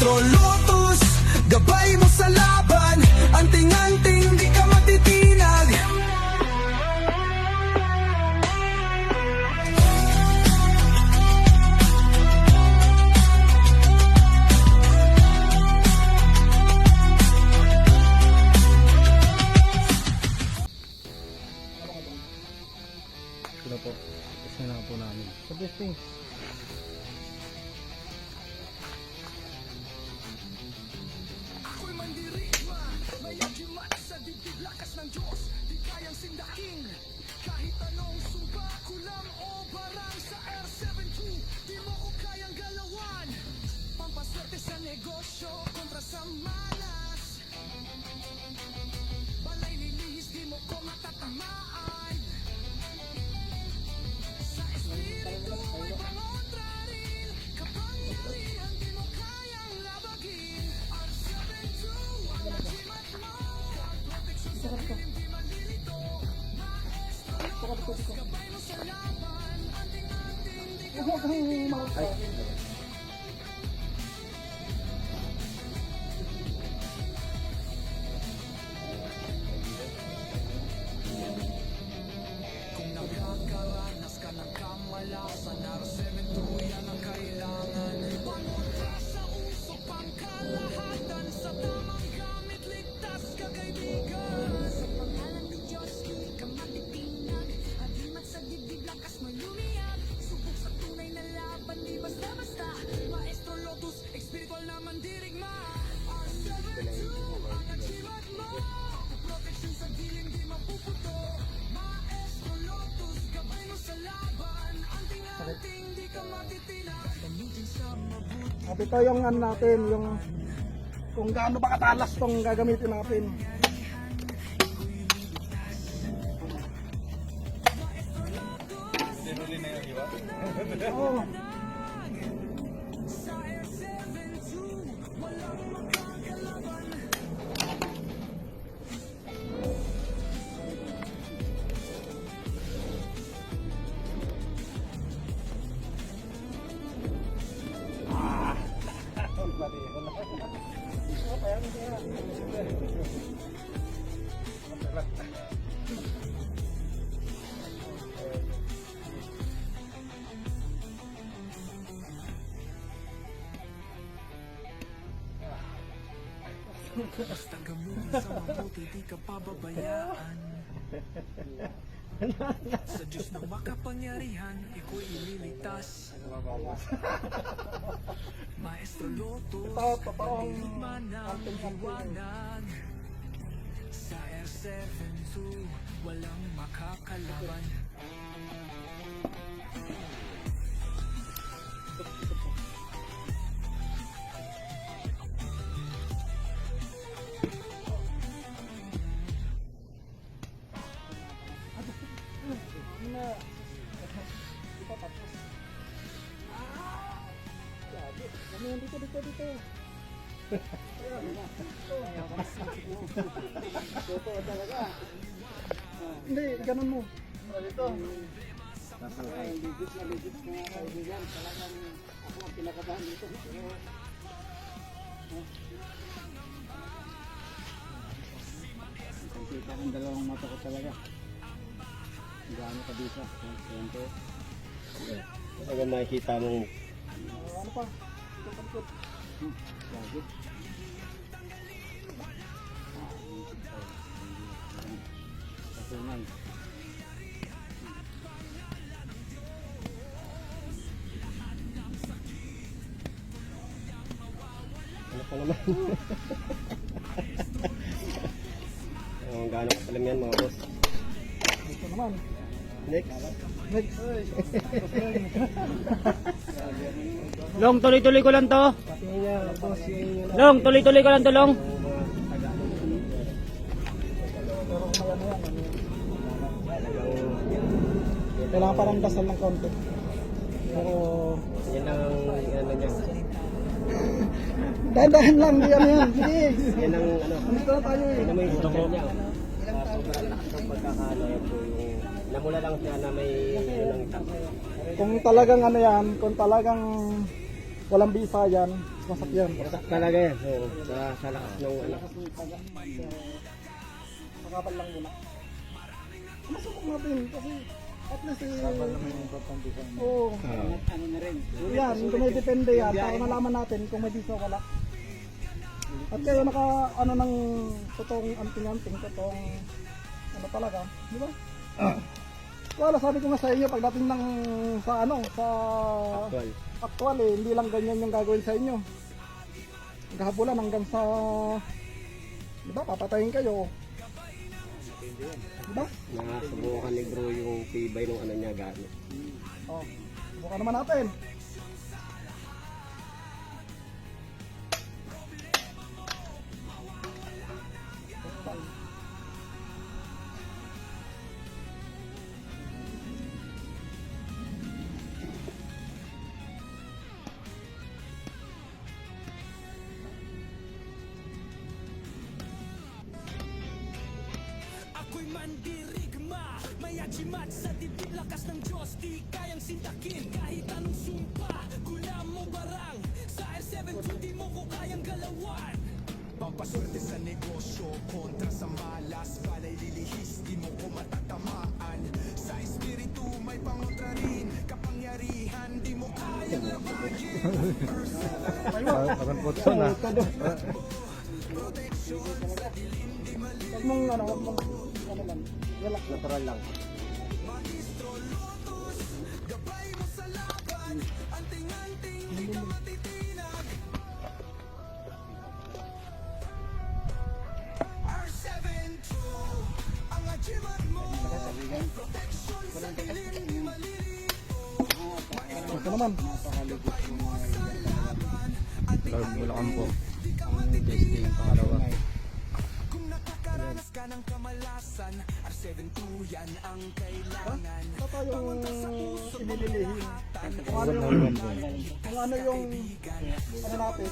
Maestro Lotus, gabay mo sa laban. Anting-anting, di ka matitinag. Sila po. Kasi na po namin. Sa testing. Ako'y mandirigma, may agimat sa dibdib, lakas ng Diyos, di kayang sindakin. Kahit anong sumpa, kulang o barang sa R72, di mo ko kayang galawan. Pampaswerte sa negosyo, kontra sa malas. Balay lilihis, di mo ko matatamaan. Sa espiritu ay pangontra rin, kapangyarihan di mo kayang labagin. R72, ang agimat mo, proteksyon sa dilim di malilito. Maestro Lotus, gabay mo sa laban. Anting-anting, di ka matitinag. Kung nakakaranas ka ng kamalasan, R72 yan ang kailangan. Pangontra sa uso, pangkalahatan, sa tamang gamit, ligtas ka kaibigan. Sa pangalan ng Diyos, hindi ka matitinag. Agimat sa dibdib, lakas mo lumiyag. Subok sa tunay na laban, di basta-basta. Maestro Lotus, espiritual na mandirigma. R72, ang agimat mo, proteksyon sa dilim di mapuputo. Maestro Lotus, gabay mo sa laban. Anting-anting, di ka matitinag. Gamitin sa mabuti. At ito yung ano natin, yung kung gaano ba katalas tong gagamitin natin. Oo. Sa R72, walang makakalaban. Basta gamutin sa mabuti, di ka pababayaan. Sa Diyos na makapangyarihan, iko'y ililigtas. Maestro Lotus, mandirigma ng liwanag. Sa R72, walang makakalaban. Dito. Hindi, ganun mo. Dito. Legit na kaibigan. Talagang ako ang pinakabahan dito. Kita ang dalawang mata ko talaga. Gaano ka dito? Siyempre. Talagang makikita mong Ano pa? Ikot-ikot. Lagi. Patungan. ano pa naman. Gaano kasalam yan mga boss. Ito naman. Next. Next. Long, tuloy-tuloy ko lang to. Pati niya boss yung Long, tuloy-tuloy ko lang to, Long. Kailangan parang dasal ng konti. Pero yan ang ano niya. dahan-dahan lang, di ano yan. Sige. Yan ang ano. Dito na tayo eh. Yan ang may system niya. Sobrang lakas ng pagkakano yan po yung namula lang siya na may yun ang isa. Kung talagang ano yan, kung talagang walang bisa yan, masakyan. Talaga yan. Oo. Sa lakas ng ano. Makapal lang muna. Masukok natin kasi at least Kapal naman yung importante sa ano. oo. Ano na rin. Yan, kung may depende yan, para malaman natin kung may bisa o wala. At kayo naka ano ng totoong anting-anting, totoong ano talaga, di ba? Wala, sabi ko nga sa inyo pagdating ng sa ano, sa Actual. actual hindi lang ganyan yung gagawin sa inyo. Gahabulan hanggang sa di ba, papatayin kayo. Di ba? Nasubukan ni bro yung tibay ng ano niya gamit. Oh, subukan naman natin. Ako'y mandirigma, may achimat sa dibdib, lakas ng Diyos, di kayang sintakin kahit anong sumpa, gulam mo barang, sa R7 di mo ko kayang galawan. Pampaswerte sa negosyo, kontra sa malas, palay lilihis, di mo ko matatamaan. Sa espiritu may pangontra rin, kapangyarihan, di mo kayang labagin. Parang putso na. Huwag mong ano, huwag mong ano lang. Relax. Natural lang. Gabay mo sa laban, anting-anting, di ka matitinag. R7-2, ang achievement mo, protection sa dilim, di malilito. Ito naman. Bulacan po. Testing pangalawa. Kung nakakaranas ka ng kamalasan, R7-2 yan ang kailangan. Ito tayong inililihin. Kung ano yung kung ano yung ano natin.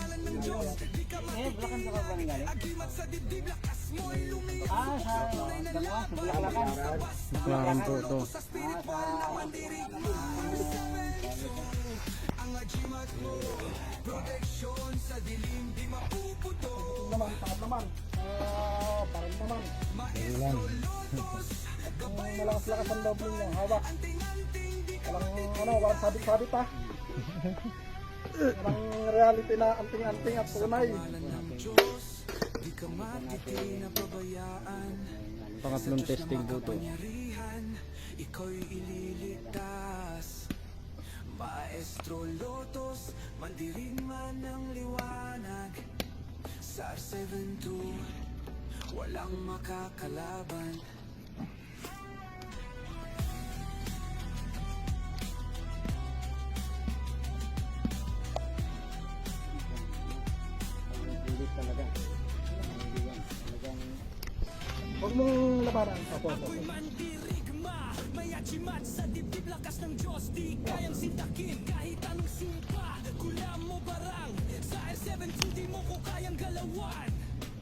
Bulacan po ito. Naman, pangat naman. Parang naman. Ilan. Kung malakas-lakas ang loob ninyo, hawak. Walang sabit-sabit ha. Walang reality na anting-anting at tunay. Di ka matiti na pabayaan. Pangatlong testing po ito. Kapangyarihan, ikaw'y ililigtas. Maestro Lotos, mandirigma ng liwanag. Sa R7-2, walang makakalaban. Ulit talaga. Huwag mong labanan. Opo. Mandirigma, may achimat sa dibdib, lakas ng Diyos, di kayang sintakin kahit anong sumpa, gulam mo barang, sa R7-2 di mo ko kayang galawan.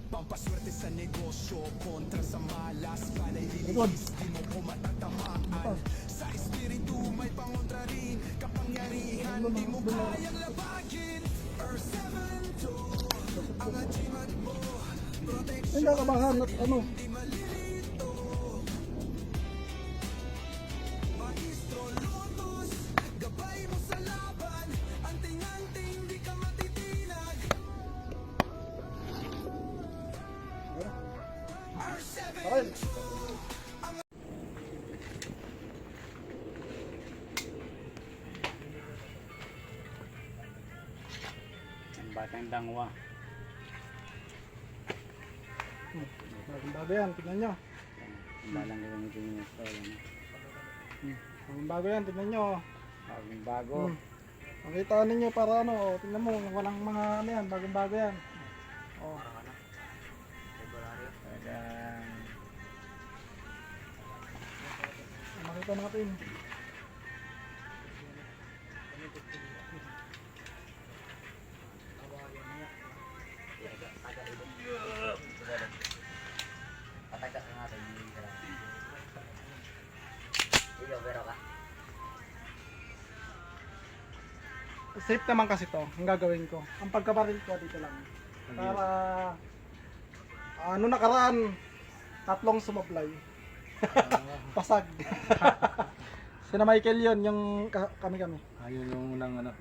Pampaswerte sa negosyo, kontra sa malas, palay lilihis, di mo ko matatamaan. Sa espiritu may pangontra rin, kapangyarihan, di mo kayang labagin. R7-2, ang achimat mo, Hindi kabahan at ano. gabay mo sa laban, anting-anting, di ka matitinag. Okay. Ang batang dangwa. Bagong bago yan, tignan nyo. Ang balang gagamitin niyo ito. Bagong bago yan, tignan nyo. Bagong bago. Makita ninyo para ano, tingnan mo, walang mga ano yan, bagong bago yan. Oh. Talagang Makita natin. Patagas na natin yung sarap. Ikaw, pero ka? safe naman kasi to, ang gagawin ko. Ang pagkabaril ko dito lang. Para, ano nakaraan, 3 sumablay. Pasag. Sina Michael yun, yung kami-kami. Ayun yung unang ano.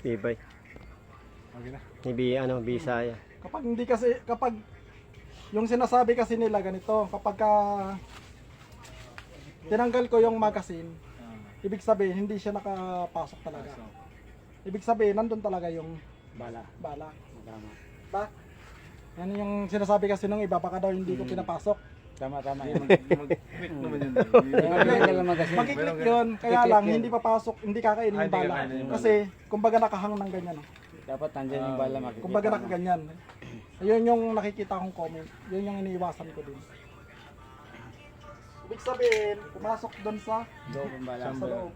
Tibay. Okay na. Bisaya. Kapag hindi kasi, kapag yung sinasabi kasi nila ganito, kapag tinanggal ko yung magazine, ibig sabihin hindi siya nakapasok talaga. Ibig sabihin nandun talaga yung Bala. bala. Tama. Ba? Yan yung sinasabi kasi nung iba, baka daw hindi ko pinapasok. Tama. Mag-click naman yun. Magkiklik yun, kaya lang hindi papasok, hindi kakainin yung bala. Kasi kumbaga nakahang ng ganyan. Dapat nandyan yung bala makikita. Kumbaga nakaganyan. Ayun yung nakikita kong comment. Yun yung iniiwasan ko din. Ibig sabihin, pumasok doon sa Loob ang bala. sa loob.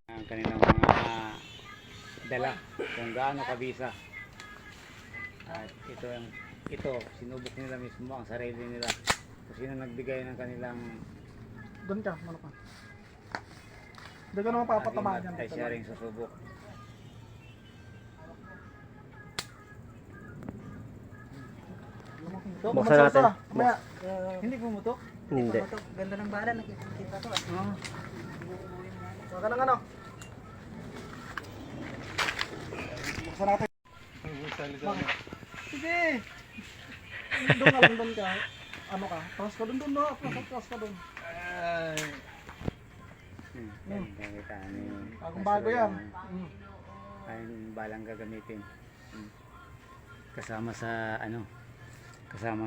Ang kanilang mga dala kung gaano kabisa. At ito sinubok nila mismo ang sarili nila. Kung sino nagbigay ng kanilang Doon ka, ano ka. Hindi ko naman papatamaan yan. ay sharing sa subok. Buksan natin. Mamaya, Hindi pumutok. Hindi. Pumutok. Ganda ng bala, nakikita ko. wag ka ng ano. Buksan natin. Bakit? Sige. Doon ka lang, doon ka. Ano ka? Tapos ka doon, no? Tapos ka doon. Kita ni Bagong bago yan. ay balang gagamitin. Kasama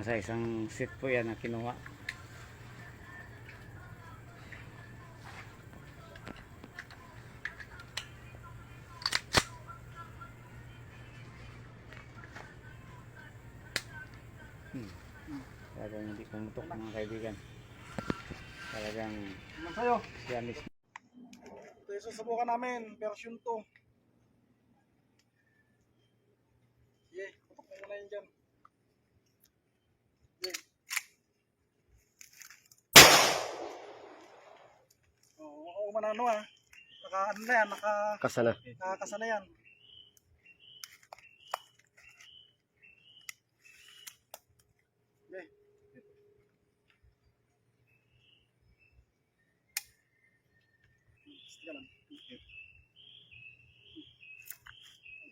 sa isang set po yan na kinuha. Talagang hindi pumutok mga kaibigan. Talagang Naman sa'yo. yan mismo. Ito yung susubukan namin. Version 2. Sige, putok mo muna yun dyan. Sige. Oo, manano ah. Naka ano na yan, Kasana. nakakasa na yan. Okay. Sige lang.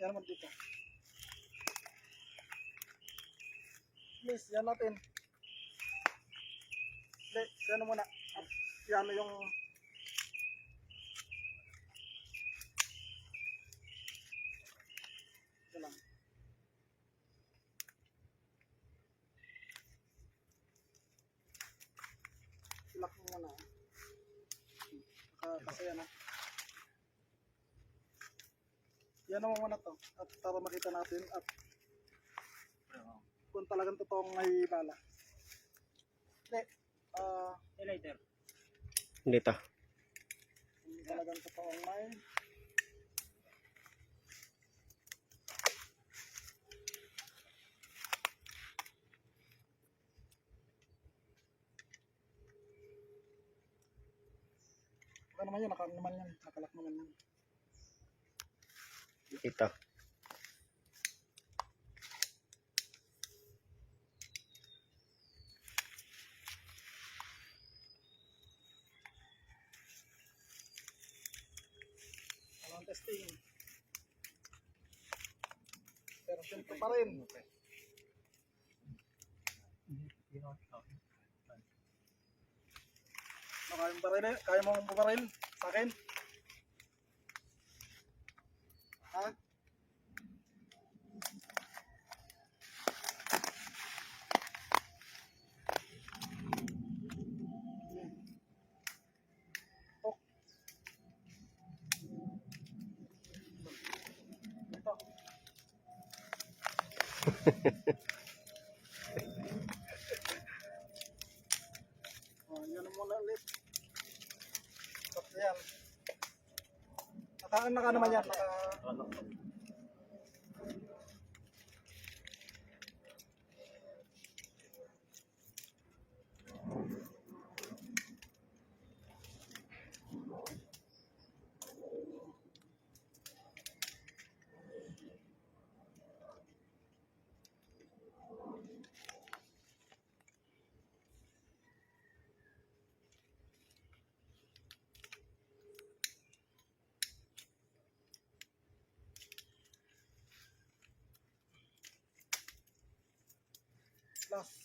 Yan naman dito. Please, yan natin. Hindi, yan muna. Yan yung yan lang. Lock mo muna. Kasi yan yan naman muna to. At para makita natin at kung talagang totoong may bala. Hindi. Later. Dito. Kung talagang totoong may ano naman yun, naman yan, nakalak naman yan. Ito. Walang testing. Pero syempre pa rin. Kaya mo baril, kaya mo baril sa akin? Ha? Oh. Ito. Yan muna ulit. Yan. Naka naman yan. Naka... Last.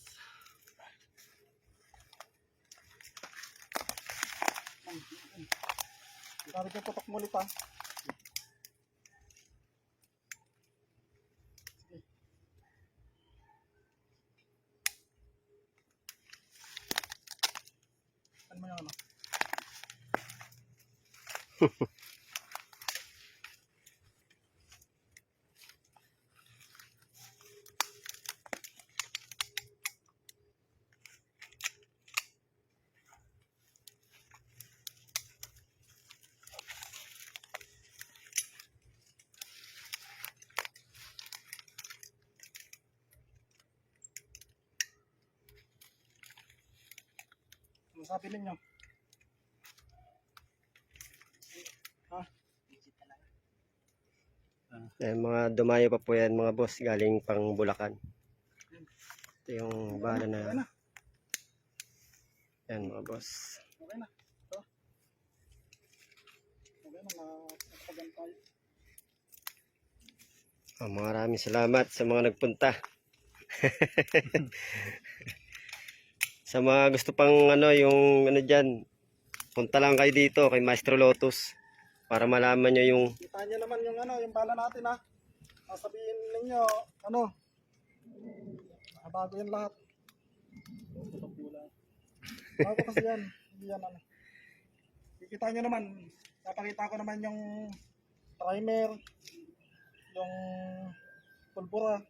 Sabi ko tutok mo ulit ha. Sige. Ano mo yung ano? Ano sabi ninyo? Ha? Mga dumayo pa po yan mga boss galing pang Bulacan. Ito yung bala na Okay na. yan mga boss. Okay na. Ito. Okay na. Nakapagyan tayo. Maraming salamat sa mga nagpunta. Sa mga gusto pang ano yung ano diyan, punta lang kayo dito kay Maestro Lotus para malaman nyo yung Kita nyo naman yung ano, yung bala natin ha. Sabihin ninyo, ano, bago yan lahat. Bago kasi yan. Hindi yan ano. Kikita nyo naman, napakita ko naman yung primer, yung pulbura.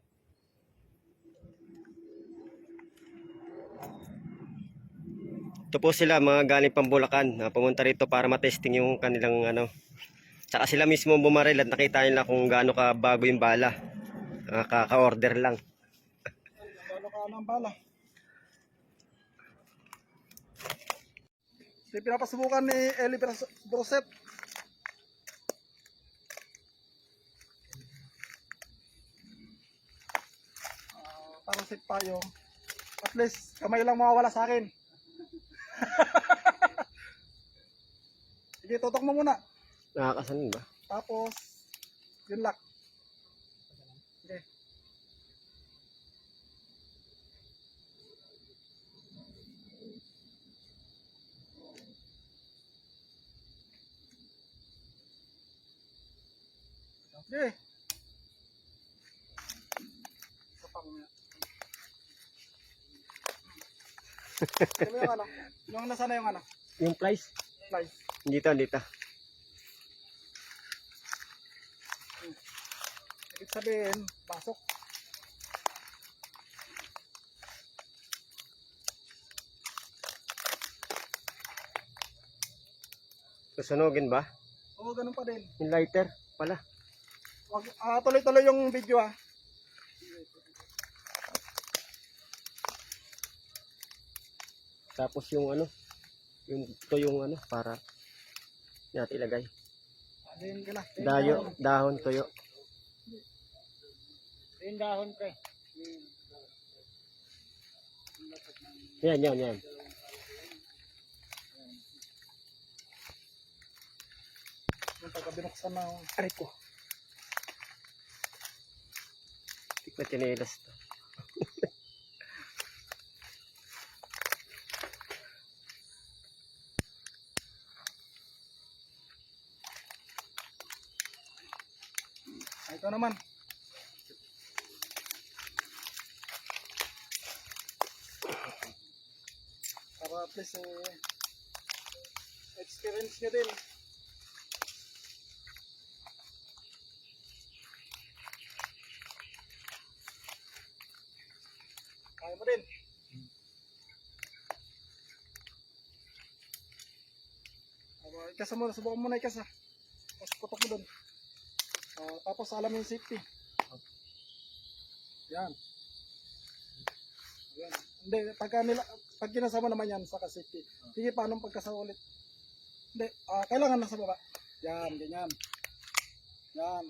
ito po sila mga galing pang Bulacan na pumunta rito para matesting yung kanilang ano. Saka sila mismo bumaril at nakita nila kung gaano ka bago yung bala. Kaka-order lang. Gano'n ka ng bala. Ito yung pinapasubukan ni Eli Broset. Parasit tayo. At least, kamay lang mawawala sa akin. Sige, tutok mo muna. Nakakasanin ba? Tapos, yun lock. Sige. Sige. Isa pa muna. Ano mo yung ano? Yung nasa na yung ano? Yung price? Fly. Dito. Ibig sabihin, pasok. Susunogin ba? Oo, ganun pa din. Yung lighter pala. Tuloy-tuloy yung video ah. Tapos yung ano, ito yung ano para natin ilagay. Ayun ka na. Dahon, tuyo. Yung dahon pre. Yan. Yung pagka binuksan na aray ko. Tikman chinelas to. Ito naman. Para at least experience nyo din. Kaya mo din. Ikasa muna, subukan muna ikasa. Tapos putok mo doon. Tapos alam mo yung safety. Yan. Yan. Hindi, pag kinasama naman yan sa safety. Sige, paano pagkasama ulit? Hindi, kailangan nasa baba. Yan, ganyan. Yan.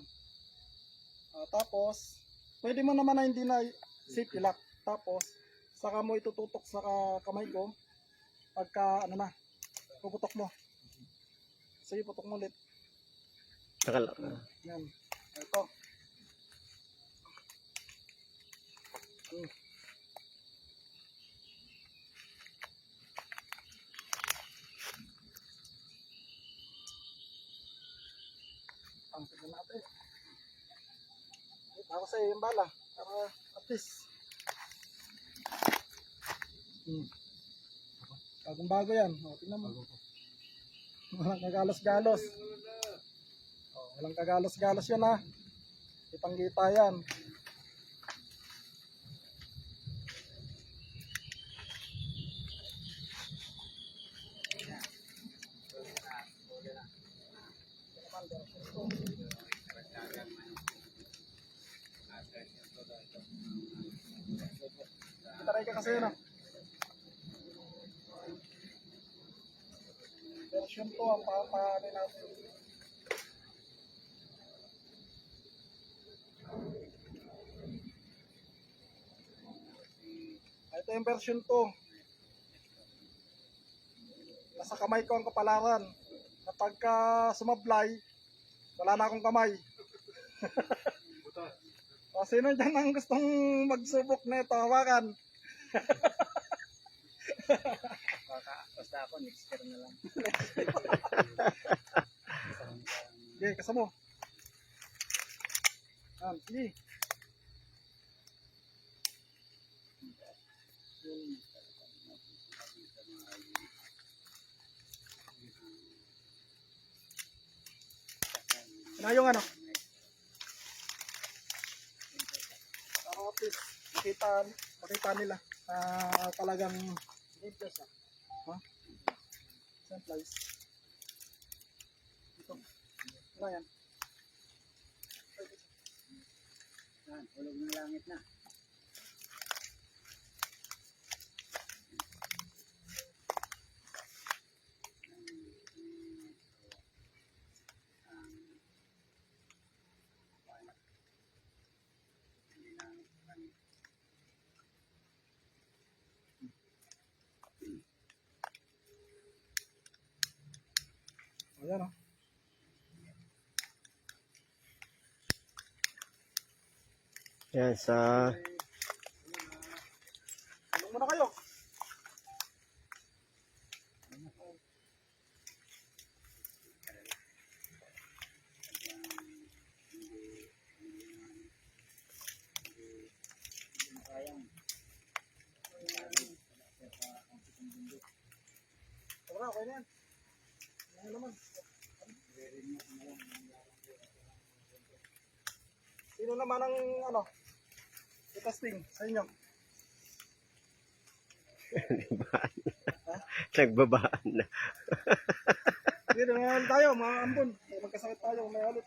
Tapos, pwede mo naman na hindi na safety lock. Tapos, saka mo itututok sa kamay ko. Pagka, ano na, puputok mo. Sige, putok mo ulit. Yan. Ito. Ang tagal natin. Ako sa yung bala. Para at least. Bagong bago yan. Tingnan mo. Walang kagalos-galos. Walang kagalos-galos yan ha. Kitang-kita yan. Taray ka kasi yun ah. Version 2 ang papahanin natin. Ito yung version 2. Nasa kamay ko ang kapalaran. Kapag sumablay, wala na akong kamay. O, sino dyan ang gustong magsubok na ito? Hawakan. Basta ako, next year na lang. Okay, kasamo. Sige. Na yung ano? Para at least makita nila talagang same place. Ito. Ano yan? Yan, hulog ng langit na. Ayan o. Yan, sa... Tulong muna kayo. Wala, okay na yan. Ano naman? Sino naman ang ano? Testing sa inyo? Nagbabaan na. Sige, naman tayo, mga ambon. Magkasakit tayo, may ulit.